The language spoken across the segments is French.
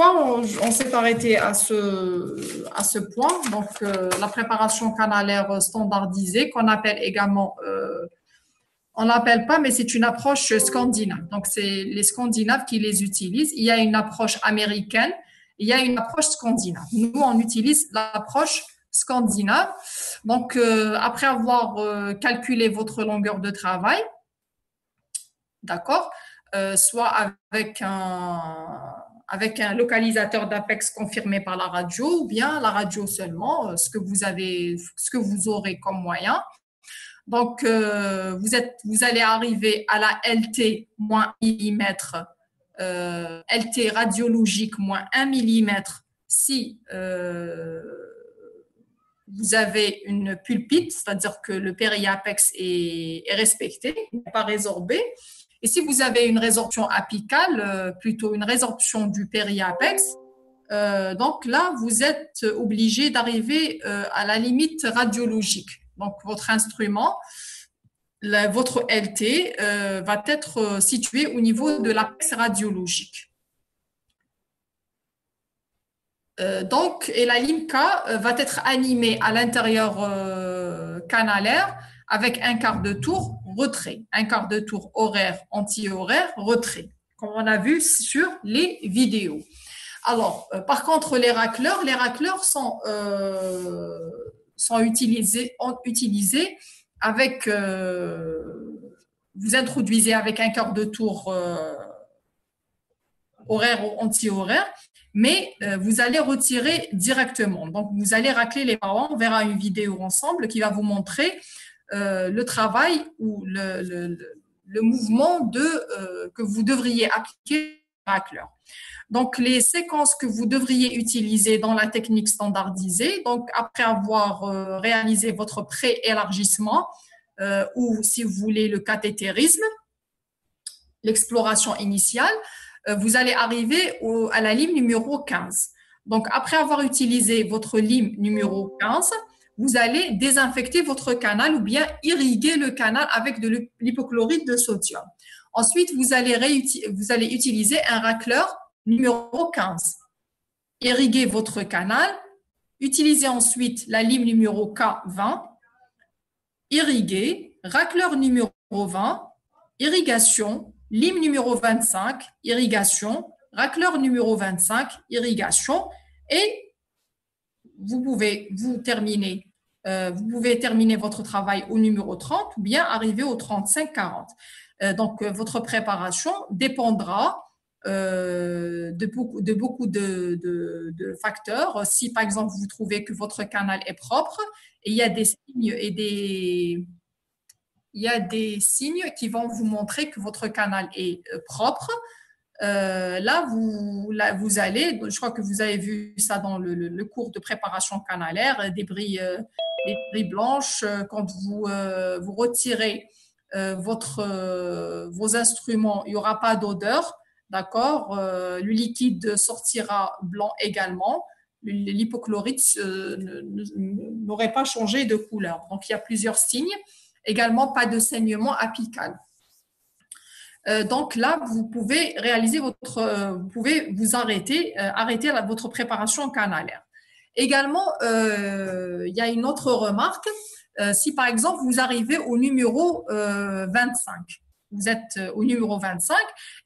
fois, on s'est arrêté à ce point. Donc, la préparation canalaire standardisée, qu'on appelle également, on l'appelle pas, mais c'est une approche scandinave. Donc, c'est les Scandinaves qui les utilisent. Il y a une approche américaine, il y a une approche scandinave. Nous, on utilise l'approche scandinave. Donc, après avoir calculé votre longueur de travail, d'accord, soit avec un localisateur d'Apex confirmé par la radio ou bien la radio seulement, ce que vous aurez comme moyen. Donc, vous allez arriver à la LT moins millimètre, LT radiologique moins 1 millimètre si vous avez une pulpite, c'est-à-dire que le périapex est respecté, n'est pas résorbé. Et si vous avez une résorption apicale, plutôt une résorption du périapex, donc là, vous êtes obligé d'arriver à la limite radiologique. Donc, votre instrument, votre LT, va être situé au niveau de l'apex radiologique. Donc, et la LIMCA va être animée à l'intérieur canalaire avec un quart de tour retrait, un quart de tour horaire, anti-horaire, retrait, comme on a vu sur les vidéos. Alors, par contre, les racleurs sont utilisés avec, vous introduisez avec un quart de tour horaire ou anti-horaire, mais vous allez retirer directement. Donc, vous allez racler les parois. On verra une vidéo ensemble qui va vous montrer le travail ou le mouvement que vous devriez appliquer au racleur. Donc, les séquences que vous devriez utiliser dans la technique standardisée, donc après avoir réalisé votre pré-élargissement ou si vous voulez le cathétérisme, l'exploration initiale, vous allez arriver à la lime numéro 15. Donc, après avoir utilisé votre lime numéro 15, vous allez désinfecter votre canal ou bien irriguer le canal avec de l'hypochlorite de sodium. Ensuite, vous allez utiliser un racleur numéro 15. Irriguez votre canal. Utilisez ensuite la lime numéro K20. Irriguez. Racleur numéro 20. Irrigation. Lime numéro 25, irrigation, racleur numéro 25, irrigation, et vous pouvez terminer votre travail au numéro 30 ou bien arriver au 35-40. Donc, votre préparation dépendra de beaucoup de facteurs. Si, par exemple, vous trouvez que votre canal est propre, et il y a des signes qui vont vous montrer que votre canal est propre. Là, vous allez, je crois que vous avez vu ça dans le cours de préparation canalaire, des brilles blanches. Quand vous retirez vos instruments, il n'y aura pas d'odeur, d'accord. Le liquide sortira blanc également. L'hypochlorite n'aurait pas changé de couleur. Donc, il y a plusieurs signes. Également, pas de saignement apical. Donc là, vous pouvez vous pouvez vous arrêter votre préparation canalaire. Également, il y a une autre remarque. Si par exemple, vous arrivez au numéro 25, vous êtes au numéro 25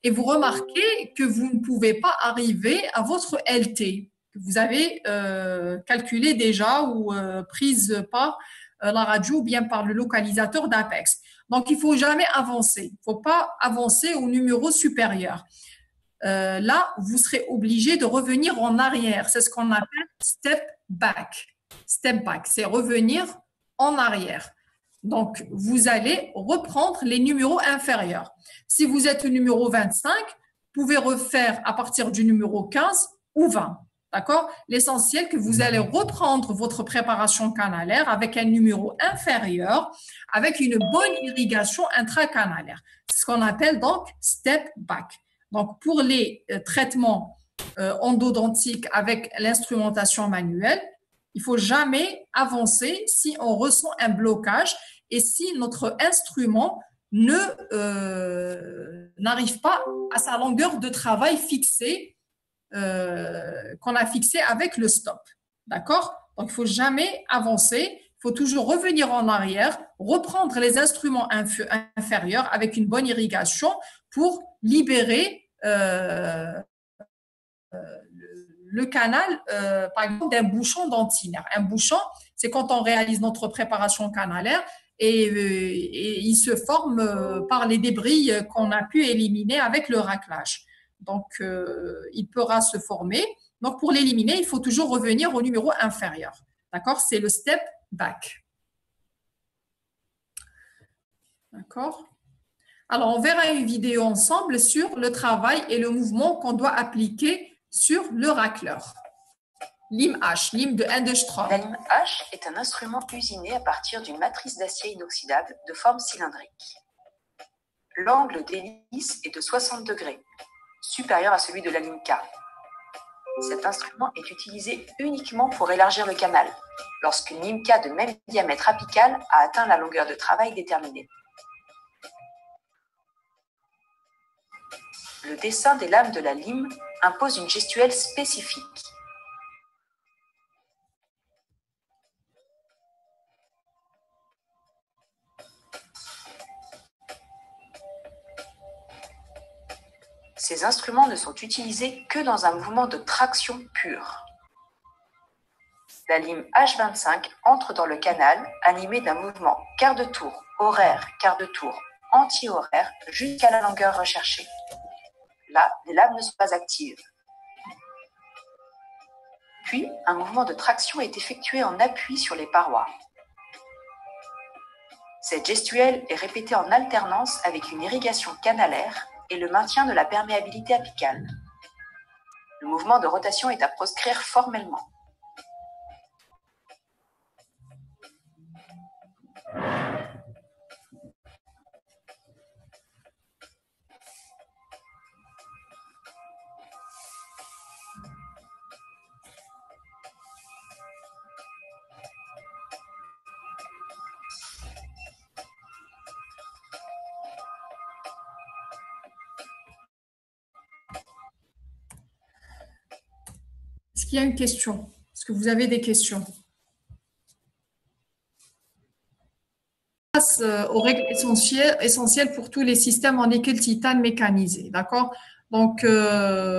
et vous remarquez que vous ne pouvez pas arriver à votre LT, que vous avez calculé déjà ou prise par la radio ou bien par le localisateur d'Apex. Donc, il ne faut jamais avancer. Il ne faut pas avancer au numéro supérieur. Là, vous serez obligé de revenir en arrière. C'est ce qu'on appelle step back. Step back, c'est revenir en arrière. Donc, vous allez reprendre les numéros inférieurs. Si vous êtes au numéro 25, vous pouvez refaire à partir du numéro 15 ou 20. D'accord? L'essentiel que vous allez reprendre votre préparation canalaire avec un numéro inférieur, avec une bonne irrigation intracanalaire. C'est ce qu'on appelle donc step back. Donc, pour les traitements endodontiques avec l'instrumentation manuelle, il ne faut jamais avancer si on ressent un blocage et si notre instrument n'arrive pas à sa longueur de travail fixée qu'on a fixé avec le stop. D'accord? Donc, il ne faut jamais avancer. Il faut toujours revenir en arrière, reprendre les instruments inférieurs avec une bonne irrigation pour libérer le canal, par exemple, d'un bouchon d'antinaire. Un bouchon, c'est quand on réalise notre préparation canalaire et il se forme par les débris qu'on a pu éliminer avec le raclage. Donc, il pourra se former. Donc, pour l'éliminer, il faut toujours revenir au numéro inférieur. D'accord? C'est le step back. D'accord? Alors, on verra une vidéo ensemble sur le travail et le mouvement qu'on doit appliquer sur le racleur. Lime H, lime de Enderstrom. La lime H est un instrument usiné à partir d'une matrice d'acier inoxydable de forme cylindrique. L'angle d'hélice est de 60 degrés, supérieur à celui de la lime K. Cet instrument est utilisé uniquement pour élargir le canal, lorsqu'une lime K de même diamètre apical a atteint la longueur de travail déterminée. Le dessin des lames de la lime impose une gestuelle spécifique. Ces instruments ne sont utilisés que dans un mouvement de traction pure. La lime H25 entre dans le canal animé d'un mouvement quart de tour, horaire, quart de tour, anti-horaire jusqu'à la longueur recherchée. Là, les lames ne sont pas actives. Puis, un mouvement de traction est effectué en appui sur les parois. Cette gestuelle est répétée en alternance avec une irrigation canalaire et le maintien de la perméabilité apicale. Le mouvement de rotation est à proscrire formellement. Est-ce qu'il y a une question? Est-ce que vous avez des questions? Aux règles essentielles pour tous les systèmes en nickel-titane mécanisés, d'accord? Donc,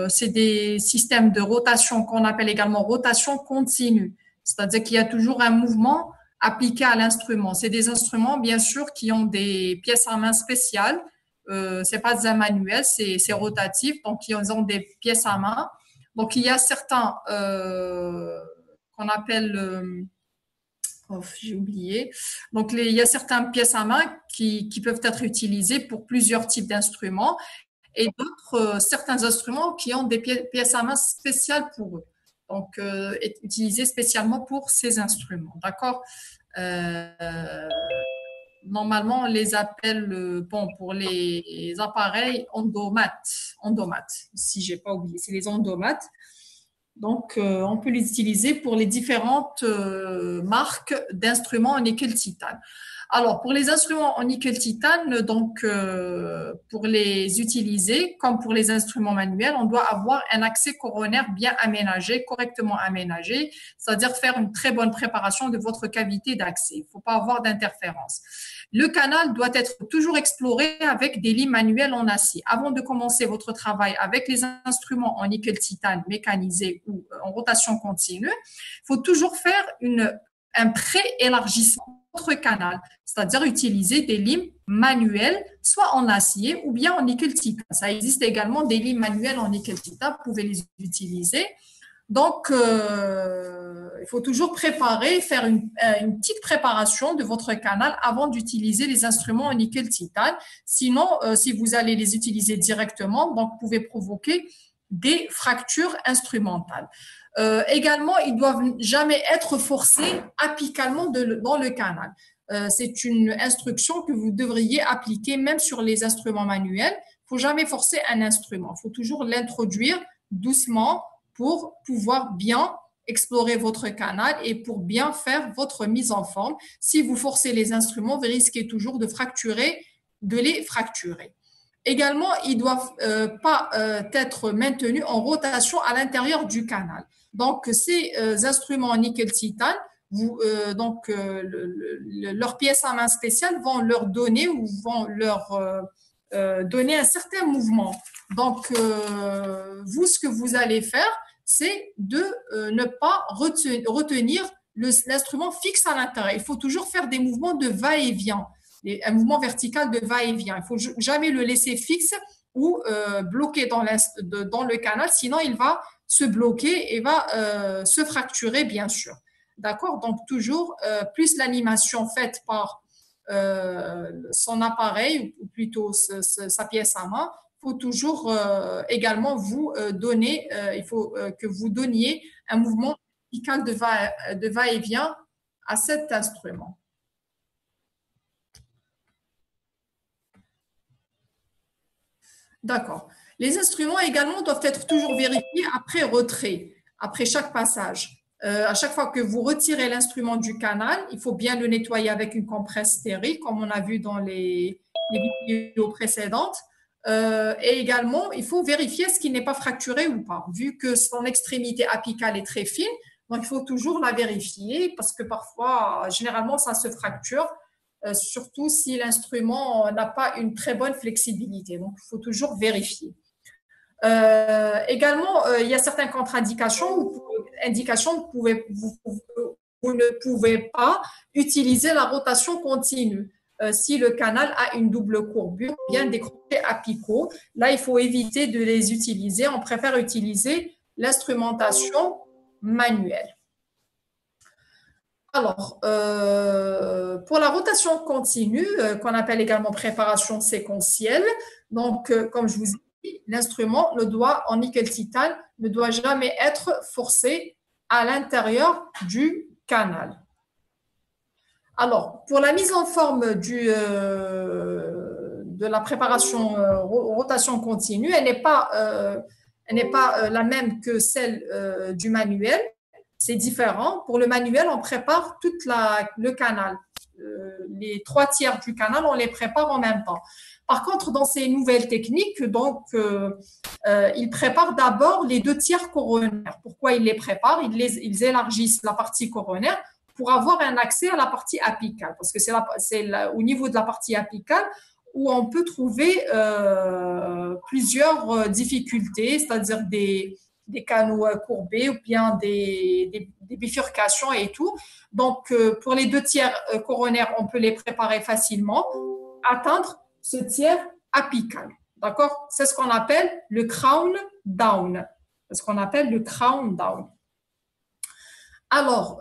c'est des systèmes de rotation qu'on appelle également rotation continue, c'est-à-dire qu'il y a toujours un mouvement appliqué à l'instrument. C'est des instruments, bien sûr, qui ont des pièces à main spéciales. C'est pas des manuels, c'est rotatif, donc ils ont des pièces à main. Donc, il y a certains qu'on appelle j'ai oublié. Donc, il y a certaines pièces à main qui peuvent être utilisées pour plusieurs types d'instruments et d'autres, certains instruments qui ont des pièces à main spéciales pour eux. Donc, utilisées spécialement pour ces instruments. D'accord? Normalement, on les appelle, bon, pour les appareils endomates, si j'ai pas oublié, c'est les endomates. Donc, on peut les utiliser pour les différentes marques d'instruments en nickel-titane. Alors, pour les instruments en nickel-titane, donc, pour les utiliser, comme pour les instruments manuels, on doit avoir un accès coronaire bien aménagé, correctement aménagé, c'est-à-dire faire une très bonne préparation de votre cavité d'accès. Il ne faut pas avoir d'interférence. Le canal doit être toujours exploré avec des limes manuelles en acier. Avant de commencer votre travail avec les instruments en nickel-titane mécanisés ou en rotation continue, il faut toujours faire un pré-élargissement de votre canal, c'est-à-dire utiliser des limes manuelles, soit en acier ou bien en nickel-titane. Ça existe également des limes manuelles en nickel-titane, vous pouvez les utiliser. Donc, il faut toujours préparer, faire une petite préparation de votre canal avant d'utiliser les instruments en nickel-titane. Sinon, si vous allez les utiliser directement, donc vous pouvez provoquer des fractures instrumentales. Également, ils doivent jamais être forcés apicalement dans le canal. C'est une instruction que vous devriez appliquer même sur les instruments manuels. Il faut jamais forcer un instrument. Il faut toujours l'introduire doucement pour pouvoir bien explorer votre canal et pour bien faire votre mise en forme. Si vous forcez les instruments, vous risquez toujours de les fracturer. Également, ils doivent pas être maintenus en rotation à l'intérieur du canal. Donc, ces instruments en nickel-titane, leurs pièces à main spéciales vont leur donner ou vont leur donner un certain mouvement. Donc, vous, ce que vous allez faire, c'est de ne pas retenir l'instrument fixe à l'intérieur. Il faut toujours faire des mouvements de va-et-vient, un mouvement vertical de va-et-vient. Il ne faut jamais le laisser fixe ou bloqué dans le canal, sinon il va se bloquer et va se fracturer, bien sûr. D'accord? Donc, toujours, plus l'animation faite par son appareil, ou plutôt sa pièce à main, il faut toujours également vous donner, il faut que vous donniez un mouvement vertical de va-et-vient à cet instrument. D'accord. Les instruments également doivent être toujours vérifiés après retrait, après chaque passage. À chaque fois que vous retirez l'instrument du canal, il faut bien le nettoyer avec une compresse stérile, comme on a vu dans les vidéos précédentes. Et également, il faut vérifier ce qui n'est pas fracturé ou pas, vu que son extrémité apicale est très fine. Donc, il faut toujours la vérifier parce que parfois, généralement, ça se fracture, surtout si l'instrument n'a pas une très bonne flexibilité. Donc, il faut toujours vérifier. Également, il y a certaines contre-indications ou indications vous ne pouvez pas utiliser la rotation continue. Si le canal a une double courbure, bien des crochets apicaux, là, il faut éviter de les utiliser. On préfère utiliser l'instrumentation manuelle. Alors, pour la rotation continue, qu'on appelle également préparation séquentielle, donc, comme je vous ai dit, l'instrument en nickel-titane ne doit jamais être forcé à l'intérieur du canal. Alors, pour la mise en forme de la préparation rotation continue, elle n'est pas la même que celle du manuel. C'est différent. Pour le manuel, on prépare tout le canal. Les 3/4 du canal, on les prépare en même temps. Par contre, dans ces nouvelles techniques, donc, ils préparent d'abord les 2/3 coronaires. Pourquoi ils les préparent? Ils élargissent la partie coronaire pour avoir un accès à la partie apicale, parce que c'est au niveau de la partie apicale où on peut trouver plusieurs difficultés, c'est-à-dire des canaux courbés ou bien des bifurcations et tout. Donc, pour les 2/3 coronaires, on peut les préparer facilement, atteindre ce tiers apical. D'accord? C'est ce qu'on appelle le crown down. C'est ce qu'on appelle le crown down. Alors,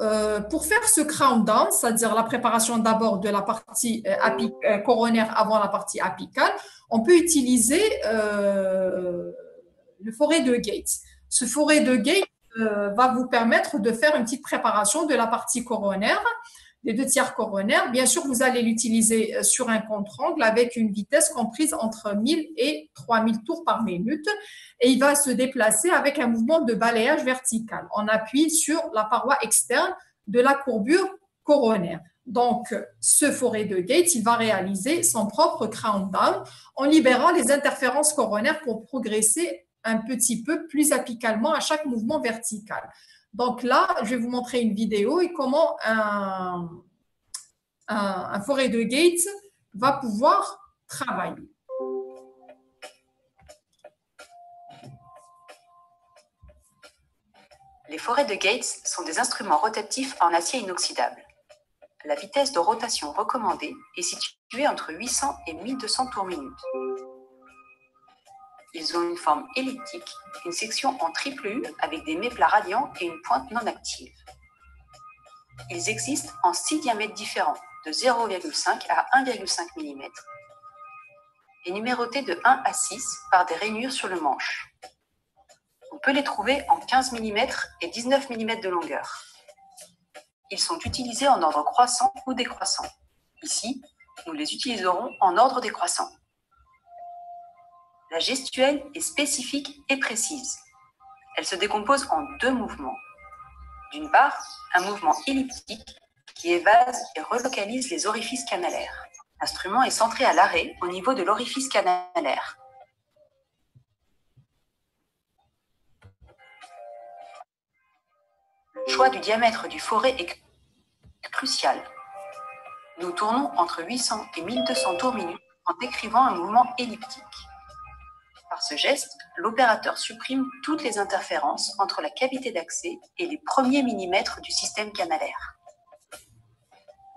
pour faire ce crown down, c'est-à-dire la préparation d'abord de la partie coronaire avant la partie apicale, on peut utiliser le forêt de Gates. Ce forêt de Gates va vous permettre de faire une petite préparation de la partie coronaire, des 2/3 coronaires. Bien sûr, vous allez l'utiliser sur un contre-angle avec une vitesse comprise entre 1000 et 3000 tours par minute. Et il va se déplacer avec un mouvement de balayage vertical. On appuie sur la paroi externe de la courbure coronaire. Donc, ce forêt de Gates, il va réaliser son propre crown down en libérant les interférences coronaires pour progresser un petit peu plus apicalement à chaque mouvement vertical. Donc là, je vais vous montrer une vidéo et comment un forêt de Gates va pouvoir travailler. Les forêts de Gates sont des instruments rotatifs en acier inoxydable. La vitesse de rotation recommandée est située entre 800 et 1200 tours minute. Ils ont une forme elliptique, une section en triple U avec des méplats radiants et une pointe non active. Ils existent en 6 diamètres différents, de 0,5 à 1,5 mm, et numérotés de 1 à 6 par des rainures sur le manche. On peut les trouver en 15 mm et 19 mm de longueur. Ils sont utilisés en ordre croissant ou décroissant. Ici, nous les utiliserons en ordre décroissant. La gestuelle est spécifique et précise. Elle se décompose en 2 mouvements. D'une part, un mouvement elliptique qui évase et relocalise les orifices canalaires. L'instrument est centré à l'arrêt au niveau de l'orifice canalaire. Le choix du diamètre du forêt est crucial. Nous tournons entre 800 et 1200 tours minute en décrivant un mouvement elliptique. Par ce geste, l'opérateur supprime toutes les interférences entre la cavité d'accès et les premiers millimètres du système canalaire.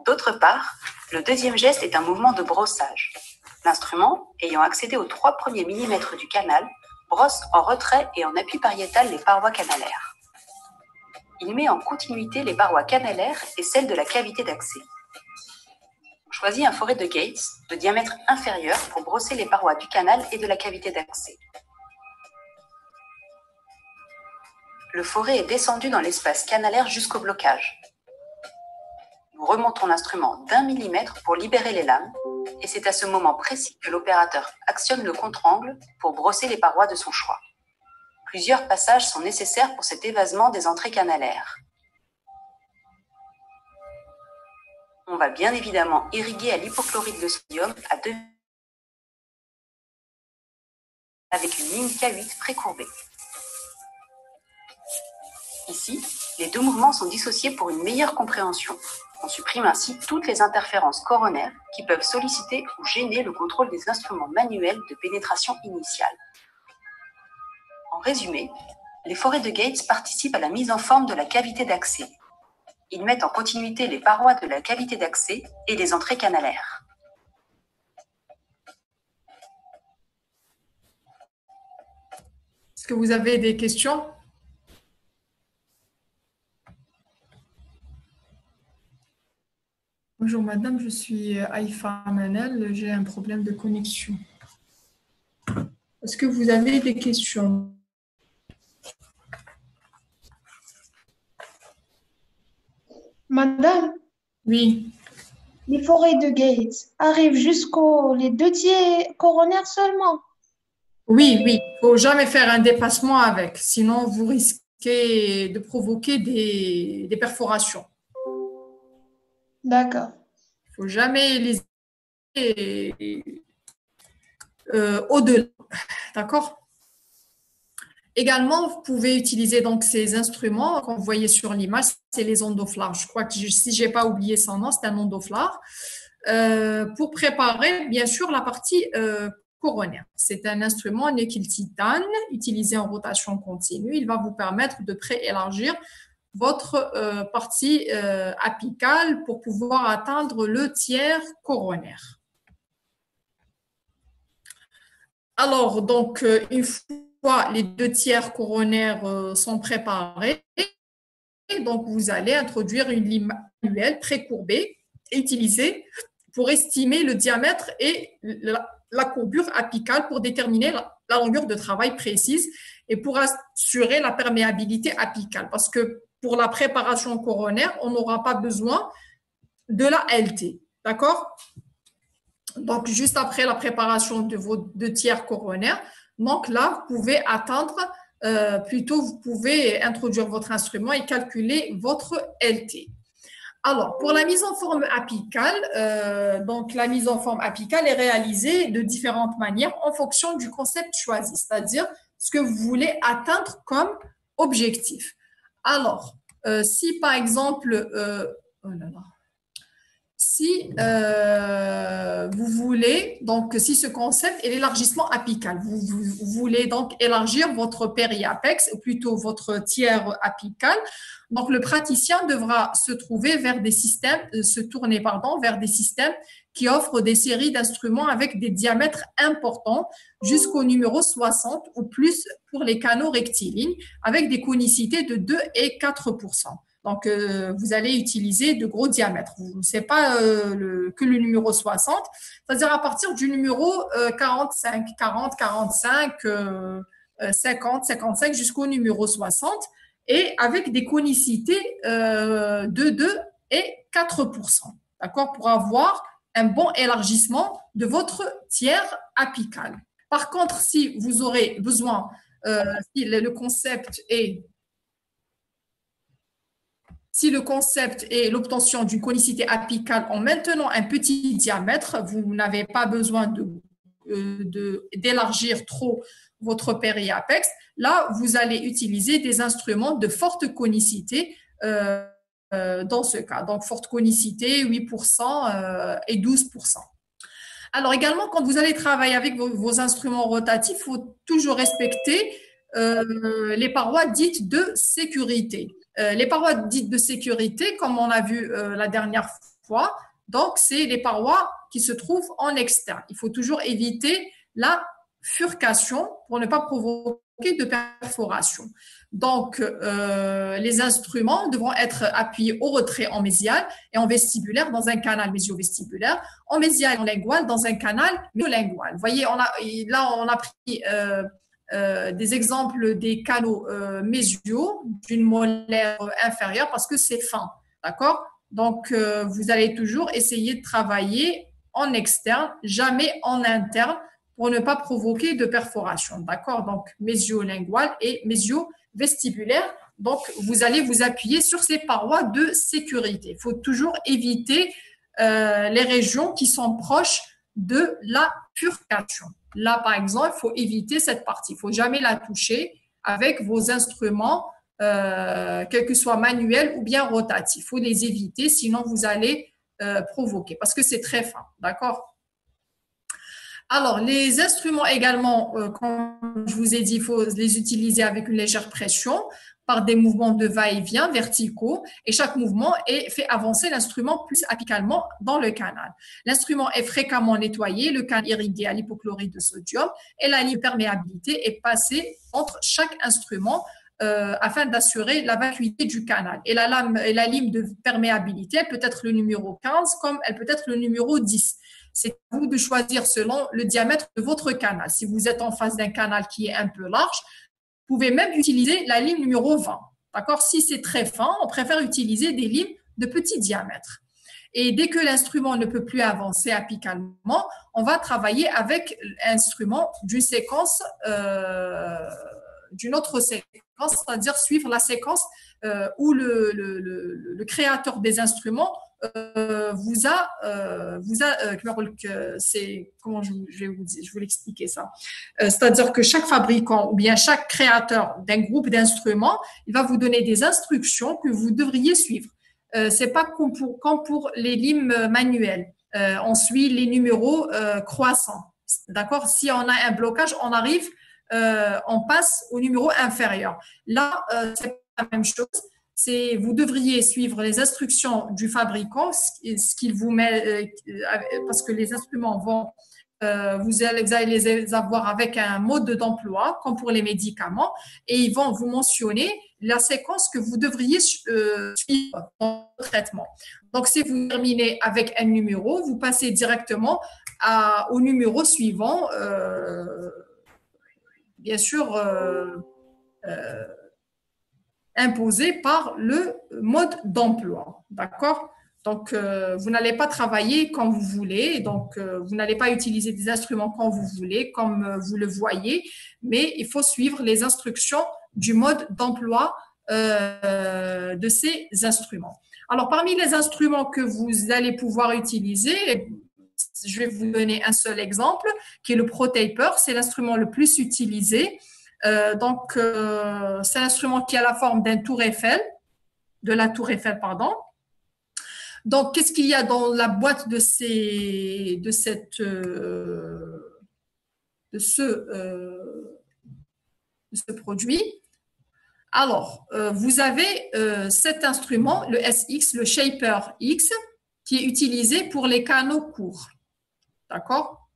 D'autre part, le deuxième geste est un mouvement de brossage. L'instrument, ayant accédé aux 3 premiers millimètres du canal, brosse en retrait et en appui pariétal les parois canalaires. Il met en continuité les parois canalaires et celles de la cavité d'accès. On choisit un forêt de Gates de diamètre inférieur pour brosser les parois du canal et de la cavité d'accès. Le forêt est descendu dans l'espace canalaire jusqu'au blocage. Nous remontons l'instrument d'1 millimètre pour libérer les lames, et c'est à ce moment précis que l'opérateur actionne le contre-angle pour brosser les parois de son choix. Plusieurs passages sont nécessaires pour cet évasement des entrées canalaires. On va bien évidemment irriguer à l'hypochlorite de sodium à 2 avec une ligne K8 précourbée. Ici, les deux mouvements sont dissociés pour une meilleure compréhension. On supprime ainsi toutes les interférences coronaires qui peuvent solliciter ou gêner le contrôle des instruments manuels de pénétration initiale. En résumé, les forêts de Gates participent à la mise en forme de la cavité d'accès. Ils mettent en continuité les parois de la cavité d'accès et les entrées canalaires. Est-ce que vous avez des questions? Bonjour madame, je suis Haïfa Manel, j'ai un problème de connexion. Est-ce que vous avez des questions? Madame, Oui, les forêts de Gates arrivent jusqu'aux les 2 tiers coronaires seulement. oui, oui. Il ne faut jamais faire un dépassement avec, sinon vous risquez de provoquer des perforations. D'accord. Il ne faut jamais les au-delà. D'accord? Également, vous pouvez utiliser donc ces instruments qu'on voyait sur l'image, c'est les ondoflars. Je crois que si je n'ai pas oublié son nom, c'est un ondoflar. Pour préparer, bien sûr, la partie coronaire. C'est un instrument nickel titane utilisé en rotation continue. Il va vous permettre de préélargir votre partie apicale pour pouvoir atteindre le tiers coronaire. Alors, donc, une fois les 2 tiers coronaires sont préparés, donc vous allez introduire une lime manuelle précourbée et utilisée pour estimer le diamètre et la courbure apicale pour déterminer la longueur de travail précise et pour assurer la perméabilité apicale. Parce que pour la préparation coronaire, on n'aura pas besoin de la LT. D'accord? Donc, juste après la préparation de vos 2 tiers coronaires, donc là, vous pouvez atteindre, plutôt, vous pouvez introduire votre instrument et calculer votre LT. Alors, pour la mise en forme apicale, donc la mise en forme apicale est réalisée de différentes manières en fonction du concept choisi, c'est-à-dire ce que vous voulez atteindre comme objectif. Alors, si par exemple, oh là là, si vous voulez, donc si ce concept est l'élargissement apical, vous voulez donc élargir votre périapex, ou plutôt votre tiers apical, donc le praticien devra se trouver vers des systèmes, vers des systèmes qui offrent des séries d'instruments avec des diamètres importants jusqu'au numéro 60 ou plus pour les canaux rectilignes avec des conicités de 2 et 4%. Donc, vous allez utiliser de gros diamètres. Ce n'est pas que le numéro 60, c'est-à-dire à partir du numéro 45, 40, 45, 50, 55 jusqu'au numéro 60 et avec des conicités de 2 et 4%. D'accord? Pour avoir un bon élargissement de votre tiers apical. Par contre, si vous aurez besoin, si le concept est si le concept est l'obtention d'une conicité apicale en maintenant un petit diamètre, vous n'avez pas besoin d'élargir trop votre périapex. Là, vous allez utiliser des instruments de forte conicité dans ce cas. Donc, forte conicité, 8% et 12%. Alors également, quand vous allez travailler avec vos instruments rotatifs, il faut toujours respecter les parois dites de sécurité. Les parois dites de sécurité, comme on a vu la dernière fois, donc c'est les parois qui se trouvent en externe. Il faut toujours éviter la furcation pour ne pas provoquer de perforation. Donc, les instruments devront être appuyés au retrait en mésial et en vestibulaire dans un canal mésio-vestibulaire, en mésial et en lingual dans un canal myolingual. Vous voyez, là, on a pris des exemples des canaux mésiaux d'une molaire inférieure parce que c'est fin, d'accord? Donc, vous allez toujours essayer de travailler en externe, jamais en interne pour ne pas provoquer de perforation, d'accord? Donc, mésio-lingual et mésio-vestibulaire. Donc, vous allez vous appuyer sur ces parois de sécurité. Il faut toujours éviter les régions qui sont proches de la furcation. Là, par exemple, il faut éviter cette partie. Il ne faut jamais la toucher avec vos instruments, quels que soient manuels ou bien rotatifs. Il faut les éviter, sinon vous allez provoquer, parce que c'est très fin, d'accord? Alors, les instruments également, comme je vous ai dit, il faut les utiliser avec une légère pression par des mouvements de va-et-vient verticaux et chaque mouvement fait avancer l'instrument plus apicalement dans le canal. L'instrument est fréquemment nettoyé, le canal irrigué à l'hypochlorite de sodium et la ligne de perméabilité est passée entre chaque instrument afin d'assurer la vacuité du canal. Et la ligne de perméabilité, elle peut être le numéro 15 comme elle peut être le numéro 10. C'est à vous de choisir selon le diamètre de votre canal. Si vous êtes en face d'un canal qui est un peu large, vous pouvez même utiliser la ligne numéro 20. D'accord? Si c'est très fin, on préfère utiliser des lignes de petit diamètre. Et dès que l'instrument ne peut plus avancer apicalement, on va travailler avec l'instrument d'une séquence, d'une autre séquence, c'est-à-dire suivre la séquence où le créateur des instruments c'est comment je vais l'expliquer ça. C'est-à-dire que chaque fabricant ou bien chaque créateur d'un groupe d'instruments, il va vous donner des instructions que vous devriez suivre. C'est pas comme pour les limes manuelles. On suit les numéros croissants. D'accord? Si on a un blocage, on passe au numéro inférieur. Là, c'est la même chose. Vous devriez suivre les instructions du fabricant, ce qu'il vous met, parce que les instruments vous allez les avoir avec un mode d'emploi, comme pour les médicaments, et ils vont vous mentionner la séquence que vous devriez suivre dans le traitement. Donc, si vous terminez avec un numéro, vous passez directement au numéro suivant, bien sûr, imposé par le mode d'emploi, d'accord? Donc, vous n'allez pas travailler quand vous voulez, donc vous n'allez pas utiliser des instruments quand vous voulez, comme vous le voyez, mais il faut suivre les instructions du mode d'emploi de ces instruments. Alors, parmi les instruments que vous allez pouvoir utiliser, je vais vous donner un seul exemple, qui est le ProTaper. C'est l'instrument le plus utilisé. C'est l'instrument qui a la forme de la tour Eiffel, pardon. Donc, qu'est-ce qu'il y a dans la boîte de ce produit? Alors, vous avez cet instrument, le SX, le Shaper X, qui est utilisé pour les canaux courts. D'accord?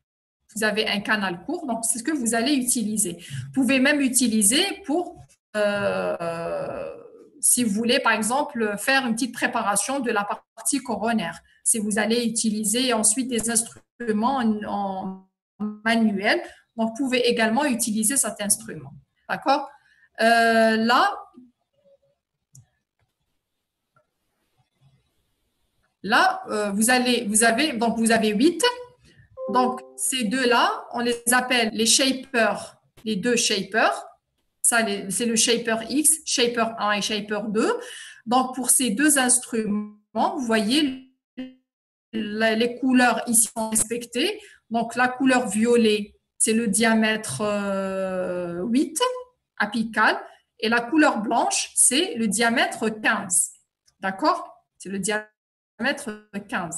Vous avez un canal court, donc c'est ce que vous allez utiliser. Vous pouvez même utiliser pour, si vous voulez, par exemple, faire une petite préparation de la partie coronaire. Si vous allez utiliser ensuite des instruments en manuel, donc vous pouvez également utiliser cet instrument. D'accord? Là, vous avez 8. Donc, ces deux-là, on les appelle les shapers, les deux shapers. Ça, c'est le Shaper X, Shaper 1 et Shaper 2. Donc, pour ces deux instruments, vous voyez, les couleurs ici sont respectées. Donc, la couleur violet, c'est le diamètre 8 apical. Et la couleur blanche, c'est le diamètre 15. D'accord? C'est le diamètre 15.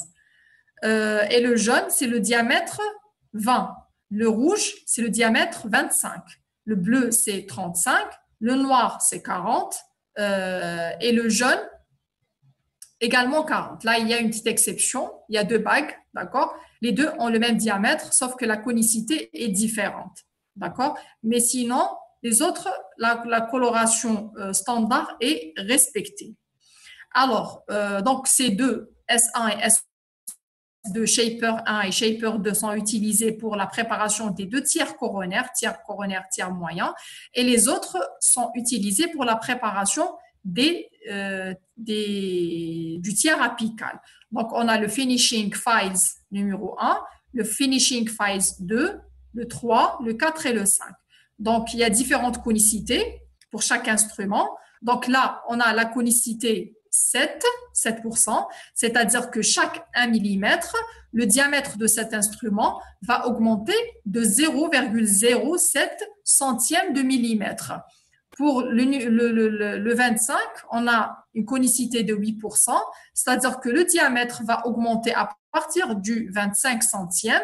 Et le jaune, c'est le diamètre 20. Le rouge, c'est le diamètre 25. Le bleu, c'est 35. Le noir, c'est 40. Et le jaune, également 40. Là, il y a une petite exception. Il y a deux bagues, d'accord? Les deux ont le même diamètre, sauf que la conicité est différente, d'accord? Mais sinon, les autres, la coloration standard est respectée. Alors, donc, ces deux, S1 et S2, Shaper 1 et Shaper 2 sont utilisés pour la préparation des deux tiers coronaires, tiers moyen, et les autres sont utilisés pour la préparation du tiers apical. Donc, on a le Finishing Files numéro 1, le Finishing Files 2, le 3, le 4 et le 5. Donc, il y a différentes conicités pour chaque instrument. Donc là, on a la conicité 7%, c'est-à-dire que chaque 1 mm, le diamètre de cet instrument va augmenter de 0,07 centième de millimètre. Pour le 25, on a une conicité de 8%, c'est-à-dire que le diamètre va augmenter à partir du 25 centième.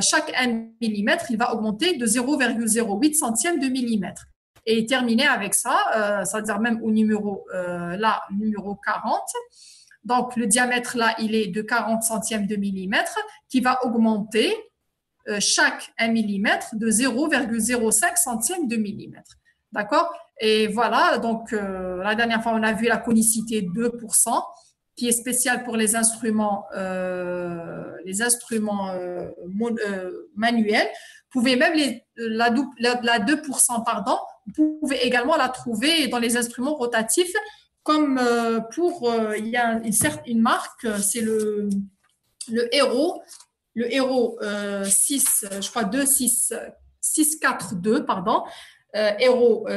Chaque 1 mm, il va augmenter de 0,08 centième de millimètre. Et terminer avec ça, c'est-à-dire même au numéro 40. Donc, le diamètre là, il est de 40 centièmes de millimètre qui va augmenter chaque 1 mm de 0,05 centième de millimètre. D'accord? Et voilà, donc la dernière fois, on a vu la conicité 2%, qui est spéciale pour les instruments manuels. Vous pouvez même la 2%, pardon, vous pouvez également la trouver dans les instruments rotatifs, comme il y a une marque, c'est le Hero, 6, je crois 642, pardon, Hero.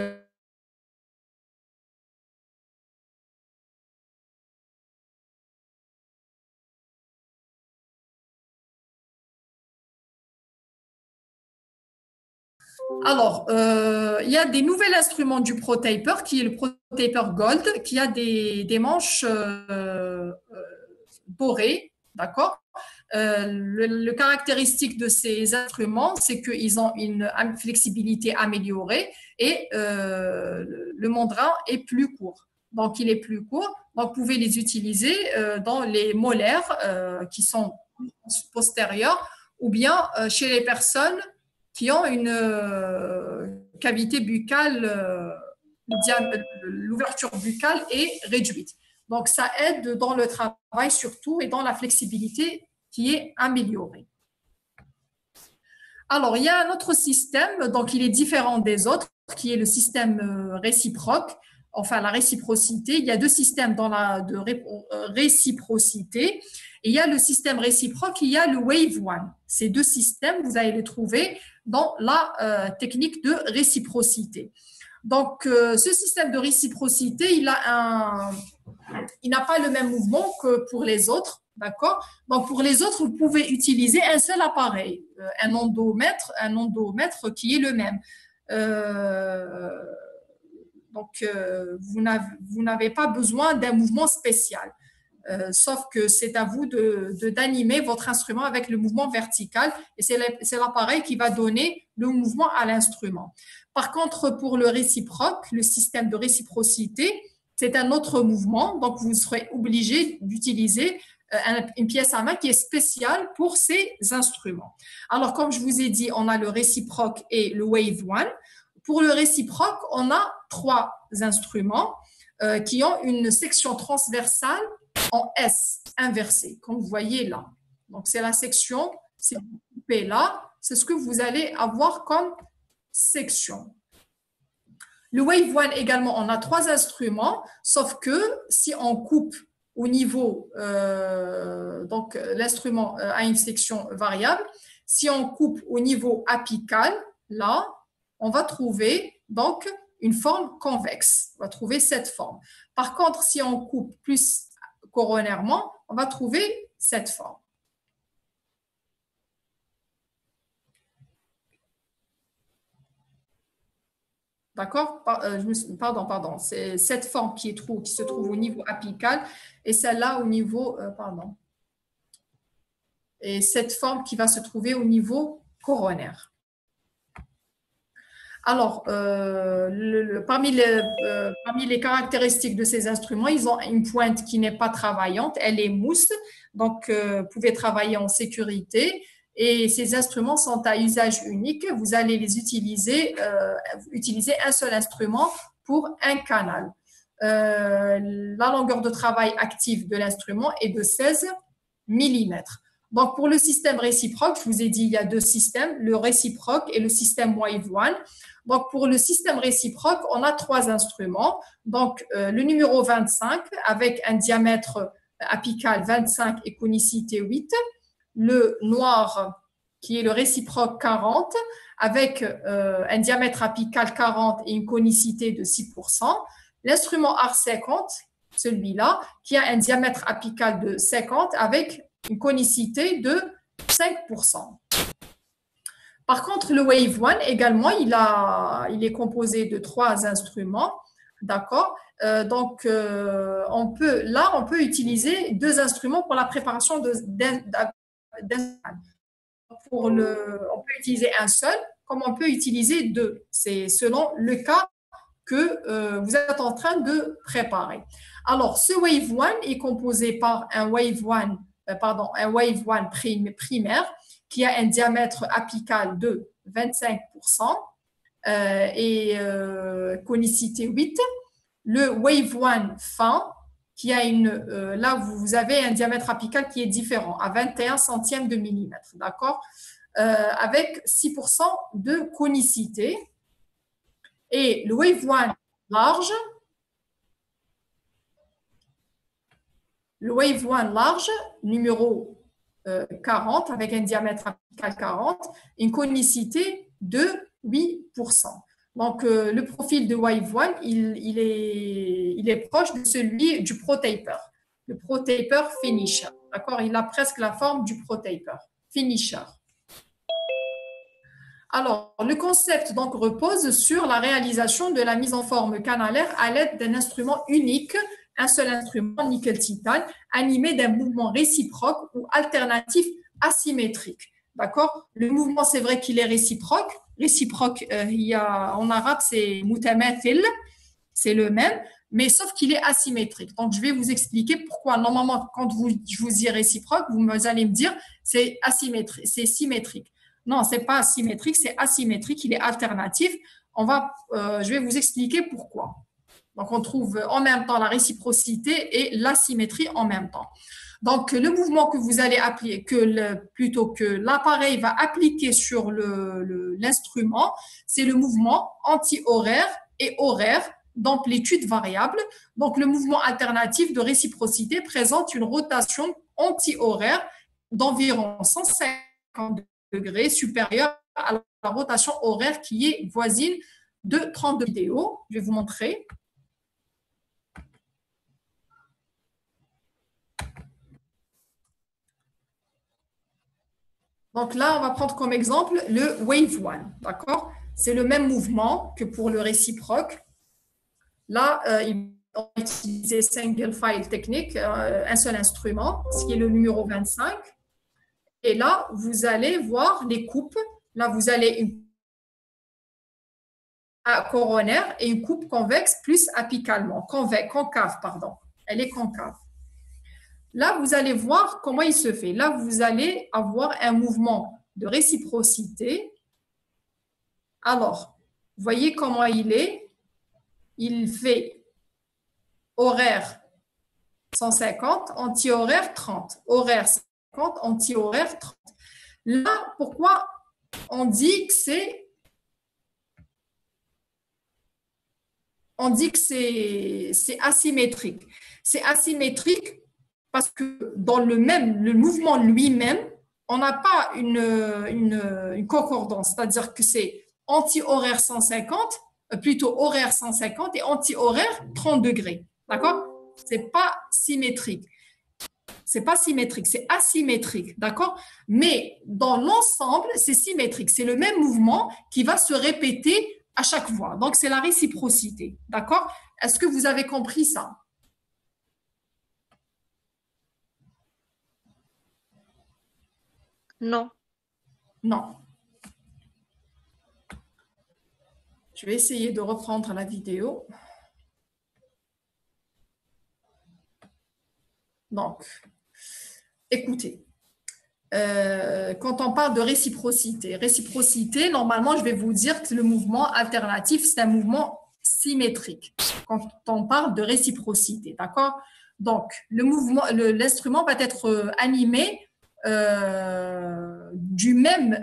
Alors, il y a des nouveaux instruments du ProTaper, qui est le ProTaper Gold, qui a des manches dorées, d'accord? Le caractéristique de ces instruments, c'est qu'ils ont une flexibilité améliorée et le mandrin est plus court. Donc, il est plus court. Donc, vous pouvez les utiliser dans les molaires qui sont postérieurs ou bien chez les personnes qui ont une cavité buccale, l'ouverture buccale est réduite. Donc, ça aide dans le travail surtout et dans la flexibilité qui est améliorée. Alors, il y a un autre système, donc il est différent des autres, qui est le système réciproque, enfin la réciprocité. Il y a deux systèmes de réciprocité. Et il y a le système réciproque, il y a le Wave One. Ces deux systèmes, vous allez les trouver dans la technique de réciprocité. Donc, ce système de réciprocité, il n'a pas le même mouvement que pour les autres, d'accord? Donc, pour les autres, vous pouvez utiliser un seul appareil, un ondomètre qui est le même. Donc, vous n'avez pas besoin d'un mouvement spécial. Sauf que c'est à vous d'animer votre instrument avec le mouvement vertical et c'est l'appareil qui va donner le mouvement à l'instrument. Par contre, pour le réciproque, le système de réciprocité, c'est un autre mouvement, donc vous serez obligé d'utiliser une pièce à main qui est spéciale pour ces instruments. Alors, comme je vous ai dit, on a le réciproque et le Wave One. Pour le réciproque, on a 3 instruments qui ont une section transversale en S inversée, comme vous voyez là. Donc, c'est la section, si vous coupez là, c'est ce que vous allez avoir comme section. Le Wave One également, on a 3 instruments, sauf que si on coupe au niveau, donc l'instrument a une section variable, si on coupe au niveau apical, là, on va trouver donc une forme convexe. On va trouver cette forme. Par contre, si on coupe plus coronairement, on va trouver cette forme. D'accord? Pardon. C'est cette forme qui se trouve au niveau apical et celle-là au niveau, et cette forme qui va se trouver au niveau coronaire. Alors, parmi les caractéristiques de ces instruments, ils ont une pointe qui n'est pas travaillante, elle est mousse, donc vous pouvez travailler en sécurité. Et ces instruments sont à usage unique. Vous allez les utiliser un seul instrument pour un canal. La longueur de travail active de l'instrument est de 16 mm. Donc, pour le système réciproque, je vous ai dit, il y a deux systèmes, le réciproque et le système Wave One. Donc, pour le système réciproque, on a trois instruments. Donc, le numéro 25 avec un diamètre apical 25 et conicité 8. Le noir qui est le réciproque 40 avec un diamètre apical 40 et une conicité de 6%. L'instrument AR50, celui-là, qui a un diamètre apical de 50 avec une conicité de 5%. Par contre, le Wave One également, il est composé de trois instruments, d'accord. Donc, on peut utiliser deux instruments pour la préparation on peut utiliser un seul, comme on peut utiliser deux. C'est selon le cas que vous êtes en train de préparer. Alors, ce Wave One est composé par un Wave One primaire qui a un diamètre apical de 25% et conicité 8. Le Wave One fin qui a là vous avez un diamètre apical qui est différent à 21 centièmes de millimètre, d'accord, avec 6% de conicité. Et le Wave One large, numéro 40 avec un diamètre apical 40, une conicité de 8%. Donc, le profil de Wave One, il est proche de celui du ProTaper, le ProTaper Finisher. D'accord? Il a presque la forme du ProTaper Finisher. Alors, le concept donc repose sur la réalisation de la mise en forme canalaire à l'aide d'un instrument unique, un seul instrument nickel-titane, animé d'un mouvement réciproque ou alternatif asymétrique. D'accord? Le mouvement, c'est vrai qu'il est réciproque. Réciproque, en arabe, c'est mutamathil, c'est le même, mais sauf qu'il est asymétrique. Donc, je vais vous expliquer pourquoi. Normalement, quand je vous dis réciproque, vous allez me dire c'est asymétrique, c'est symétrique. Non, c'est pas symétrique, c'est asymétrique, il est alternatif. Je vais vous expliquer pourquoi. Donc, on trouve en même temps la réciprocité et l'asymétrie en même temps. Donc, le mouvement que vous allez appliquer, que l'appareil va appliquer sur l'instrument, c'est le mouvement anti-horaire et horaire d'amplitude variable. Donc, le mouvement alternatif de réciprocité présente une rotation anti-horaire d'environ 150 degrés supérieure à la rotation horaire qui est voisine de 32 vidéos. Je vais vous montrer. Donc là, on va prendre comme exemple le Wave One, d'accord? C'est le même mouvement que pour le réciproque. Là, on va utiliser single file technique, un seul instrument, ce qui est le numéro 25. Et là, vous allez voir les coupes. Là, vous avez une coronaire et une coupe convexe plus apicalement, concave, pardon. Elle est concave. Là, vous allez voir comment il se fait. Là, vous allez avoir un mouvement de réciprocité. Alors, voyez comment il est. Il fait horaire 150, anti-horaire 30. Horaire 50, anti-horaire 30. Là, pourquoi on dit que c'est asymétrique? C'est asymétrique parce que dans le mouvement lui-même, on n'a pas une concordance, c'est-à-dire que c'est anti-horaire 150 plutôt horaire 150 et anti-horaire 30 degrés. D'accord? C'est pas symétrique. C'est pas symétrique, c'est asymétrique, d'accord? Mais dans l'ensemble, c'est symétrique. C'est le même mouvement qui va se répéter à chaque fois. Donc, c'est la réciprocité, d'accord? Est-ce que vous avez compris ça? Non. Non. Je vais essayer de reprendre la vidéo. Donc, écoutez, quand on parle de réciprocité, normalement, je vais vous dire que le mouvement alternatif, c'est un mouvement symétrique. Quand on parle de réciprocité, d'accord? Donc, l'instrument va être animé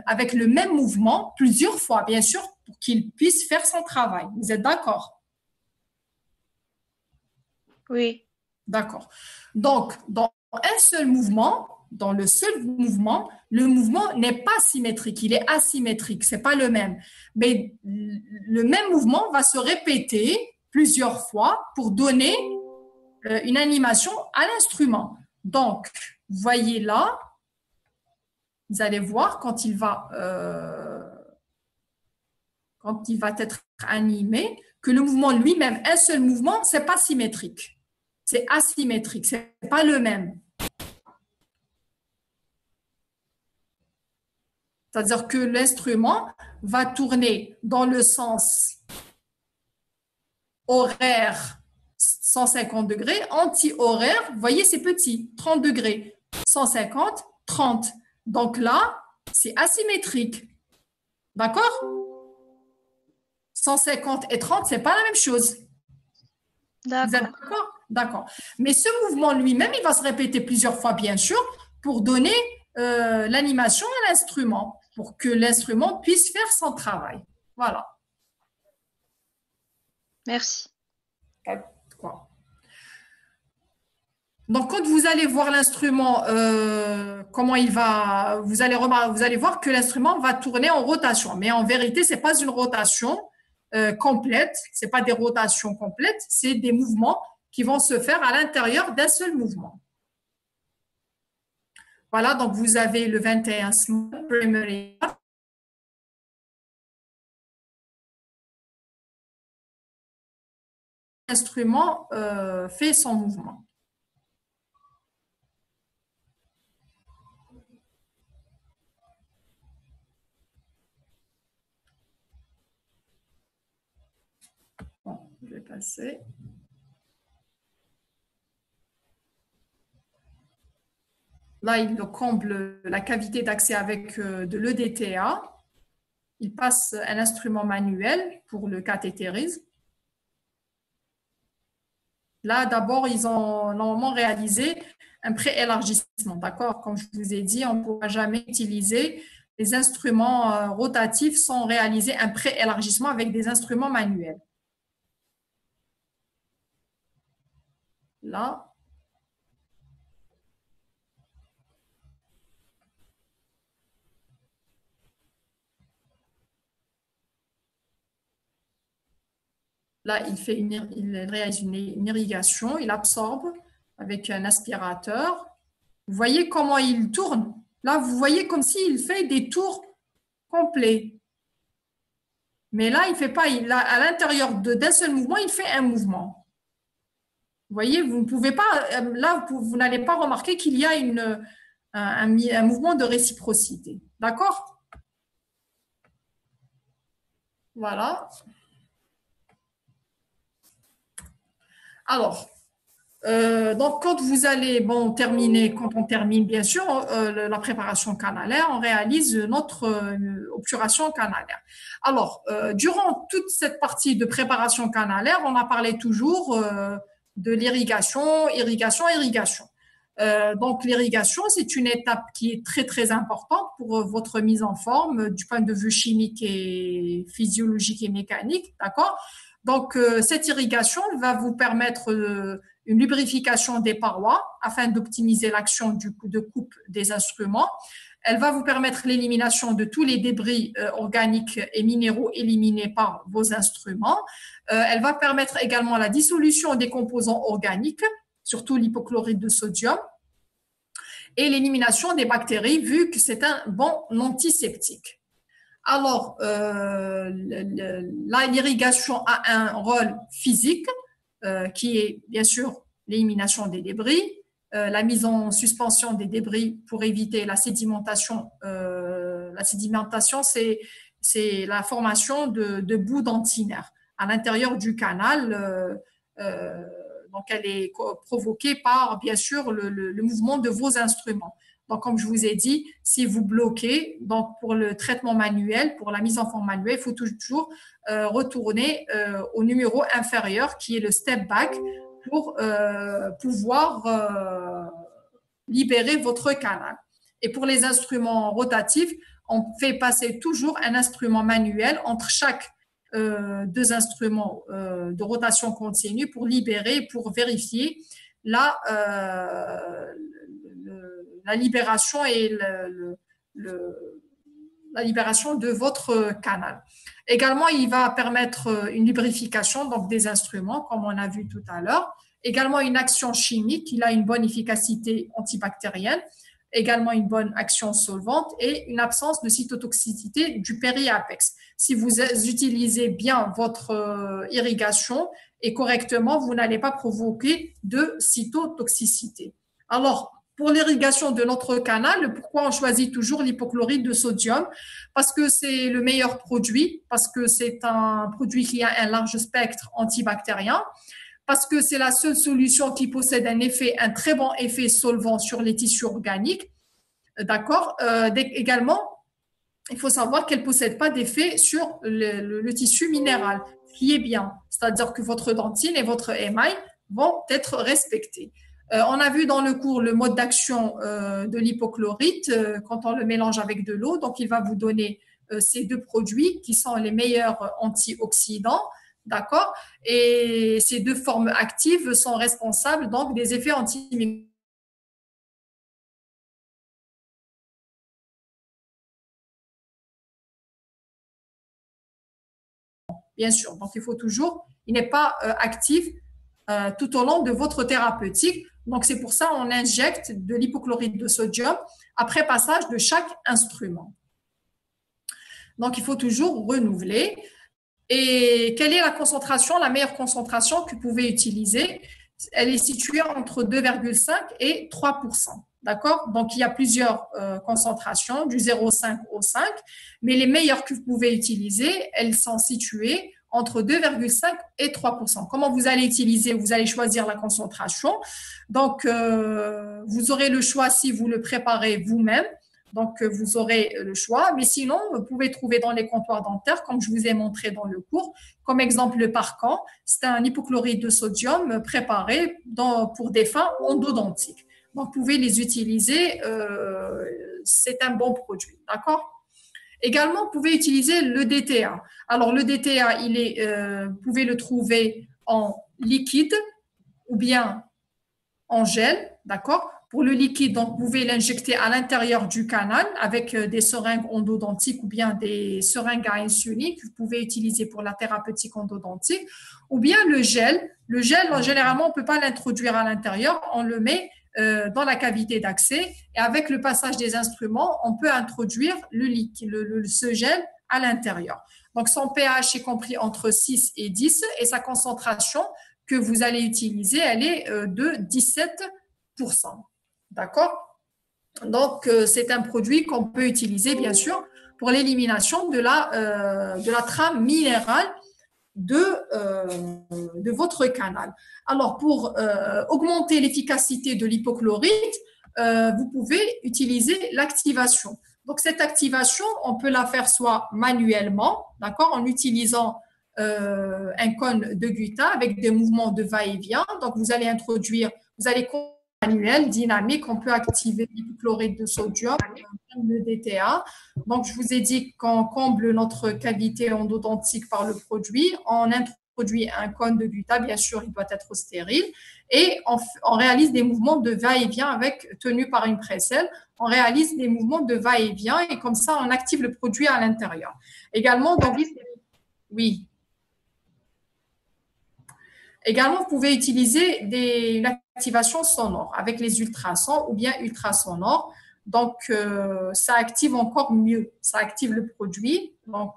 avec le même mouvement plusieurs fois, bien sûr, pour qu'il puisse faire son travail. Vous êtes d'accord? Oui. D'accord. Donc, dans un seul mouvement, dans le seul mouvement, le mouvement n'est pas symétrique, il est asymétrique, c'est pas le même. Mais le même mouvement va se répéter plusieurs fois pour donner une animation à l'instrument. Donc, vous voyez là, vous allez voir quand il va être animé, que le mouvement lui-même, un seul mouvement, c'est pas symétrique. C'est asymétrique, c'est pas le même. C'est-à-dire que l'instrument va tourner dans le sens horaire 150 degrés, anti-horaire, vous voyez, c'est petit, 30 degrés, 150, 30. Donc là, c'est asymétrique. D'accord? 150 et 30, c'est pas la même chose. Vous êtes d'accord? D'accord. Mais ce mouvement lui-même, il va se répéter plusieurs fois, bien sûr, pour donner l'animation à l'instrument, pour que l'instrument puisse faire son travail. Voilà. Merci. Donc, quand vous allez voir l'instrument, comment il va, vous allez voir que l'instrument va tourner en rotation. Mais en vérité, c'est pas une rotation complète, c'est pas des rotations complètes, c'est des mouvements qui vont se faire à l'intérieur d'un seul mouvement. Voilà, donc vous avez le 21 small primary. L'instrument fait son mouvement. Bon, je vais passer. Là, il comble la cavité d'accès avec de l'EDTA. Il passe un instrument manuel pour le cathétérisme. Là, d'abord, ils ont normalement réalisé un pré-élargissement. D'accord? Comme je vous ai dit, on ne pourra jamais utiliser les instruments rotatifs sans réaliser un pré-élargissement avec des instruments manuels. Là. Là, il réalise une irrigation, il absorbe avec un aspirateur. Vous voyez comment il tourne? Là, vous voyez comme s'il fait des tours complets. Mais là, il fait pas. À l'intérieur d'un seul mouvement, il fait un mouvement. Vous voyez, vous ne pouvez pas. Là, vous n'allez pas remarquer qu'il y a un mouvement de réciprocité. D'accord? Voilà. Alors, donc quand on termine bien sûr la préparation canalaire, on réalise notre obturation canalaire. Alors, durant toute cette partie de préparation canalaire, on a parlé toujours de l'irrigation, irrigation. Donc, l'irrigation, c'est une étape qui est très, très importante pour votre mise en forme du point de vue chimique et physiologique et mécanique, d'accord? Donc, cette irrigation va vous permettre une lubrification des parois afin d'optimiser l'action de coupe des instruments. Elle va vous permettre l'élimination de tous les débris organiques et minéraux éliminés par vos instruments. Elle va permettre également la dissolution des composants organiques, surtout l'hypochlorite de sodium, et l'élimination des bactéries, vu que c'est un bon antiseptique. Alors, l'irrigation a un rôle physique, qui est bien sûr l'élimination des débris, la mise en suspension des débris pour éviter la sédimentation. La sédimentation, c'est la formation de boues dentinaires à l'intérieur du canal. Donc, elle est provoquée par, bien sûr, le mouvement de vos instruments. Donc, comme je vous ai dit, si vous bloquez, donc pour le traitement manuel, pour la mise en forme manuelle, il faut toujours retourner au numéro inférieur qui est le step back pour pouvoir libérer votre canal. Et pour les instruments rotatifs, on fait passer toujours un instrument manuel entre chaque deux instruments de rotation continue pour libérer, pour vérifier la libération et la libération de votre canal. Également, il va permettre une lubrification donc des instruments, comme on a vu tout à l'heure. Également, une action chimique, il a une bonne efficacité antibactérienne, également une bonne action solvante et une absence de cytotoxicité du périapex. Si vous utilisez bien votre irrigation et correctement, vous n'allez pas provoquer de cytotoxicité. Alors, pour l'irrigation de notre canal, pourquoi on choisit toujours l'hypochlorite de sodium? Parce que c'est le meilleur produit, parce que c'est un produit qui a un large spectre antibactérien, parce que c'est la seule solution qui possède un très bon effet solvant sur les tissus organiques. D'accord. Également, il faut savoir qu'elle ne possède pas d'effet sur le tissu minéral, ce qui est bien. C'est-à-dire que votre dentine et votre émail vont être respectés. On a vu dans le cours le mode d'action de l'hypochlorite quand on le mélange avec de l'eau. Donc, il va vous donner ces deux produits qui sont les meilleurs antioxydants. D'accord? Et ces deux formes actives sont responsables donc des effets antimicrobiens. Bien sûr. Donc, il n'est pas actif tout au long de votre thérapeutique. Donc, c'est pour ça qu'on injecte de l'hypochlorite de sodium après passage de chaque instrument. Donc, il faut toujours renouveler. Et quelle est la meilleure concentration que vous pouvez utiliser? Elle est située entre 2,5 et 3%. D'accord? Donc, il y a plusieurs concentrations, du 0,5 au 5, mais les meilleures que vous pouvez utiliser, elles sont situées entre 2,5 et 3%. Comment vous allez utiliser? Vous allez choisir la concentration. Donc, vous aurez le choix si vous le préparez vous-même. Donc, vous aurez le choix. Mais sinon, vous pouvez trouver dans les comptoirs dentaires, comme je vous ai montré dans le cours, comme exemple le Parcan. C'est un hypochlorite de sodium préparé pour des fins endodontiques. Donc, vous pouvez les utiliser. C'est un bon produit. D'accord? Également, vous pouvez utiliser le DTA. Alors, le DTA, vous pouvez le trouver en liquide ou bien en gel. D'accord? Pour le liquide, donc, vous pouvez l'injecter à l'intérieur du canal avec des seringues endodontiques ou bien des seringues à insuline que vous pouvez utiliser pour la thérapeutique endodontique. Ou bien le gel. Le gel, généralement, on ne peut pas l'introduire à l'intérieur. On le met dans la cavité d'accès et avec le passage des instruments, on peut introduire ce gel à l'intérieur. Donc, son pH est compris entre 6 et 10 et sa concentration que vous allez utiliser, elle est de 17%. D'accord? Donc, c'est un produit qu'on peut utiliser, bien sûr, pour l'élimination de la trame minérale de votre canal. Alors, pour augmenter l'efficacité de l'hypochlorite, vous pouvez utiliser l'activation. Donc, cette activation, on peut la faire soit manuellement, d'accord, en utilisant un cône de Gutta avec des mouvements de va-et-vient. Donc, vous allez manuel, dynamique, on peut activer l'hypochlorite de sodium, le DTA. Donc, je vous ai dit qu'on comble notre cavité endodontique par le produit en produit un cône de gluta, bien sûr, il doit être stérile. Et on réalise des mouvements de va-et-vient tenus par une précelle. On réalise des mouvements de va-et-vient et comme ça, on active le produit à l'intérieur. Également, oui. Également, vous pouvez utiliser une activation sonore avec les ultrasons ou bien ultrasonores. Donc, ça active encore mieux. Ça active le produit. Donc,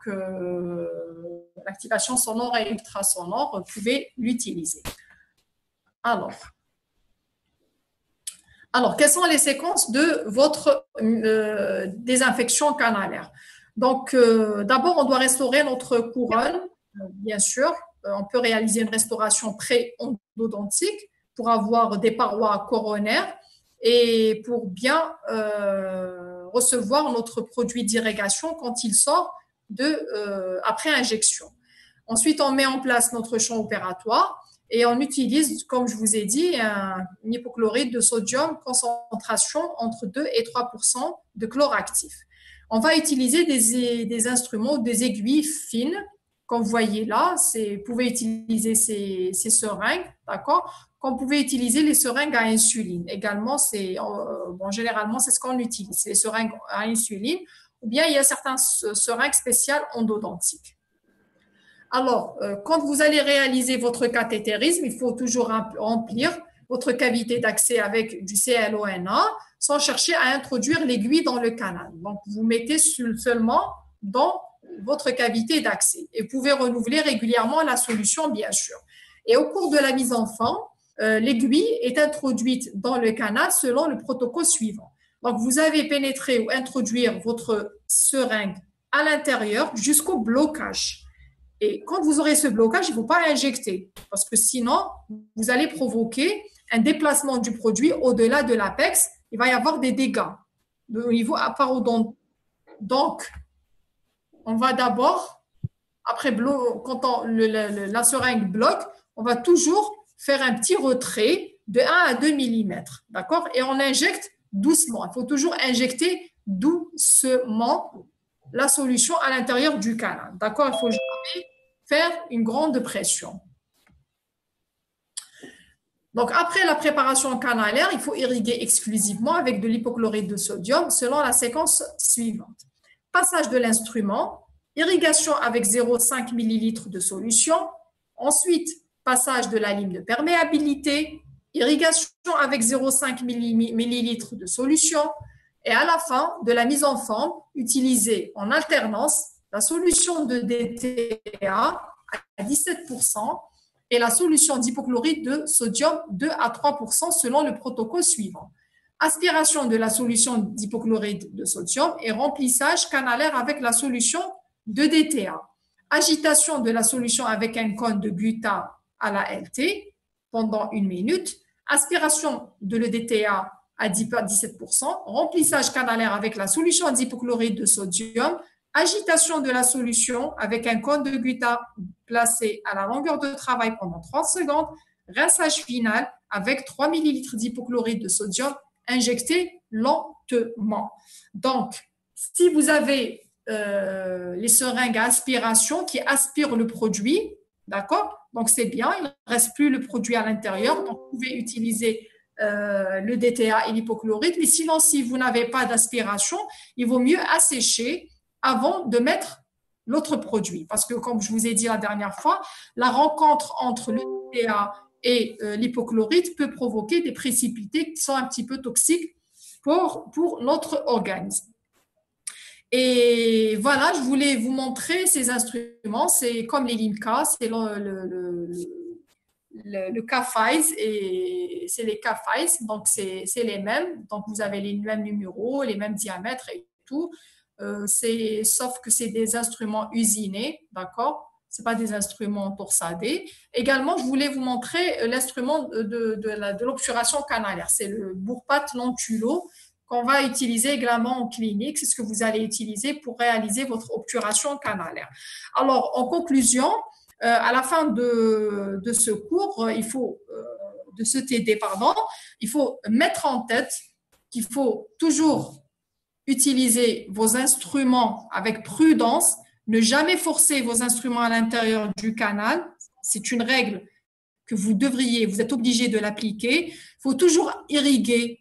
l'activation sonore et ultrasonore, vous pouvez l'utiliser. Alors, quelles sont les séquences de votre désinfection canalaire? Donc, d'abord, on doit restaurer notre couronne, bien sûr. On peut réaliser une restauration pré-endodontique pour avoir des parois coronaires et pour bien recevoir notre produit d'irrigation quand il sort après injection. Ensuite, on met en place notre champ opératoire et on utilise, comme je vous ai dit, un hypochlorite de sodium concentration entre 2 et 3% de chlore actif. On va utiliser des instruments, des aiguilles fines. Comme vous voyez là, vous pouvez utiliser ces seringues, d'accord? Comme vous pouvez utiliser les seringues à insuline. Également, généralement, c'est ce qu'on utilise, les seringues à insuline, ou bien il y a certaines seringues spéciales endodontiques. Alors, quand vous allez réaliser votre cathétérisme, il faut toujours remplir votre cavité d'accès avec du CLONA sans chercher à introduire l'aiguille dans le canal. Donc, vous mettez seulement dans votre cavité d'accès et vous pouvez renouveler régulièrement la solution, bien sûr. Et au cours de la mise en forme, l'aiguille est introduite dans le canal selon le protocole suivant. Donc, vous avez pénétré ou introduire votre seringue à l'intérieur jusqu'au blocage. Et quand vous aurez ce blocage, il ne faut pas injecter parce que sinon, vous allez provoquer un déplacement du produit au-delà de l'apex. Il va y avoir des dégâts au niveau parodontal. Donc, on va d'abord, après, quand la seringue bloque, on va toujours faire un petit retrait de 1 à 2 mm. D'accord? Et on injecte doucement. Il faut toujours injecter doucement la solution à l'intérieur du canal. D'accord? Il faut jamais faire une grande pression. Donc, après la préparation canalaire, il faut irriguer exclusivement avec de l'hypochlorite de sodium selon la séquence suivante. Passage de l'instrument, irrigation avec 0,5 ml de solution. Ensuite, passage de la lime de perméabilité, irrigation avec 0,5 ml de solution. Et à la fin de la mise en forme, utilisez en alternance la solution de DTA à 17% et la solution d'hypochlorite de sodium 2 à 3% selon le protocole suivant. Aspiration de la solution d'hypochlorite de sodium et remplissage canalaire avec la solution de DTA. Agitation de la solution avec un cône de gluta à la LT pendant 1 minute. Aspiration de le DTA à 17%. Remplissage canalaire avec la solution d'hypochlorite de sodium. Agitation de la solution avec un cône de gluta placé à la longueur de travail pendant 30 secondes. Rinçage final avec 3 ml d'hypochlorite de sodium injecté lentement. Donc, si vous avez les seringues à aspiration qui aspirent le produit, d'accord? Donc, c'est bien, il ne reste plus le produit à l'intérieur. Donc, vous pouvez utiliser le DTA et l'hypochlorite. Mais sinon, si vous n'avez pas d'aspiration, il vaut mieux assécher avant de mettre l'autre produit. Parce que, comme je vous ai dit la dernière fois, la rencontre entre le DTA et l'hypochlorite peut provoquer des précipités qui sont un petit peu toxiques pour notre organisme. Et voilà, je voulais vous montrer ces instruments. C'est comme les Limca, c'est le CAFIES et c'est les CAFIES, donc c'est les mêmes. Donc vous avez les mêmes numéros, les mêmes diamètres et tout. Sauf que c'est des instruments usinés, d'accord? Ce pas des instruments torsadés. Également, je voulais vous montrer l'instrument de l'obturation canalaire. C'est le Bourpat Lentulo qu'on va utiliser également en clinique. C'est ce que vous allez utiliser pour réaliser votre obturation canalaire. Alors, en conclusion, à la fin de ce cours, de ce TD, il faut mettre en tête qu'il faut toujours utiliser vos instruments avec prudence, ne jamais forcer vos instruments à l'intérieur du canal c'est une règle que vous êtes obligé de l'appliquer. Il faut toujours irriguer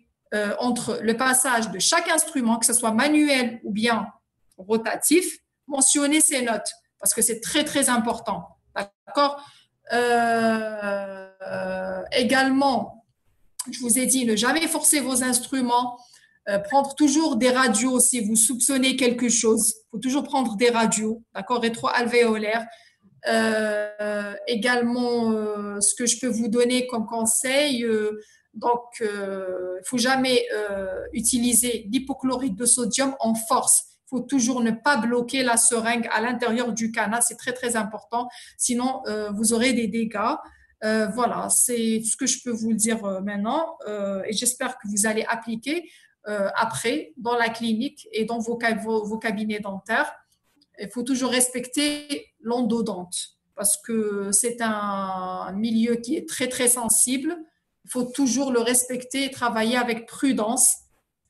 entre le passage de chaque instrument, que ce soit manuel ou bien rotatif, mentionner ces notes parce que c'est très, très important. D'accord. Également, je vous ai dit, ne jamais forcer vos instruments, prendre toujours des radios si vous soupçonnez quelque chose. Il faut toujours prendre des radios, d'accord, rétro-alvéolaires. Également, ce que je peux vous donner comme conseil, donc, il ne faut jamais utiliser l'hypochlorite de sodium en force. Il faut toujours ne pas bloquer la seringue à l'intérieur du canal, c'est très très important, sinon vous aurez des dégâts. Voilà, c'est ce que je peux vous dire maintenant et j'espère que vous allez appliquer après dans la clinique et dans vos cabinets dentaires. Il faut toujours respecter l'endodonte parce que c'est un milieu qui est très très sensible. Il faut toujours le respecter et travailler avec prudence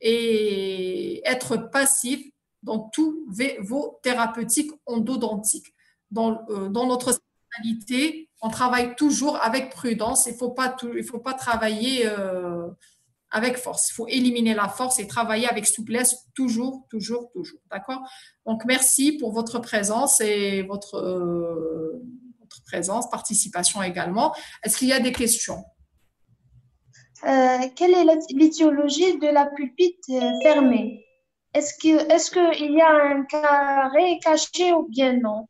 et être passif dans tous vos thérapeutiques endodontiques. Dans notre spécialité, on travaille toujours avec prudence. Il ne faut pas travailler avec force. Il faut éliminer la force et travailler avec souplesse toujours, toujours, toujours. D'accord? Donc, merci pour votre présence et votre présence, participation également. Est-ce qu'il y a des questions? Quelle est l'étiologie de la pulpite fermée? Est-ce qu'il y a un carré caché ou bien non?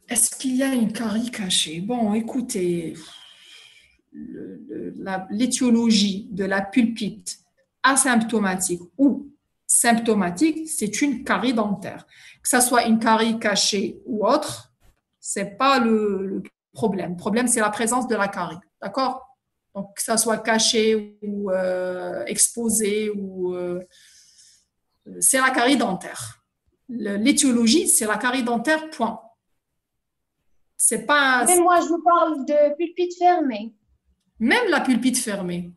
Est-ce qu'il y a une carie cachée? Bon, écoutez, l'étiologie de la pulpite asymptomatique ou symptomatique, c'est une carie dentaire. Que ça soit une carie cachée ou autre, c'est pas le problème. Le problème, c'est la présence de la carie. D'accord? Donc, que ça soit caché ou exposé, c'est la carie dentaire. L'étiologie, c'est la carie dentaire, point. C'est pas. Mais moi, je vous parle de pulpite fermée. Même la pulpite fermée,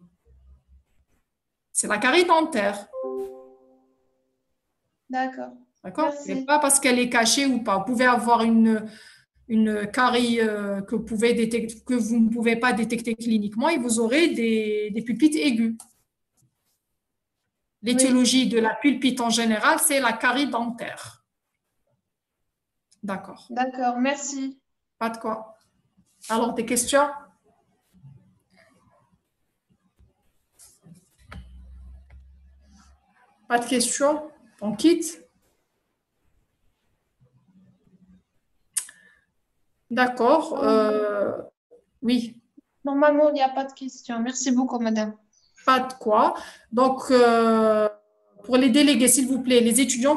c'est la carie dentaire. D'accord. D'accord? Merci. C'est pas parce qu'elle est cachée ou pas. Vous pouvez avoir une carie que vous ne pouvez pas détecter cliniquement et vous aurez des pulpites aiguës. L'étiologie de la pulpite en général, c'est la carie dentaire. D'accord. D'accord, merci. Pas de quoi. Alors, des questions? Pas de questions? On quitte? D'accord. Oui. Normalement, il n'y a pas de questions. Merci beaucoup, madame. Pas de quoi. Donc, pour les délégués, s'il vous plaît, les étudiants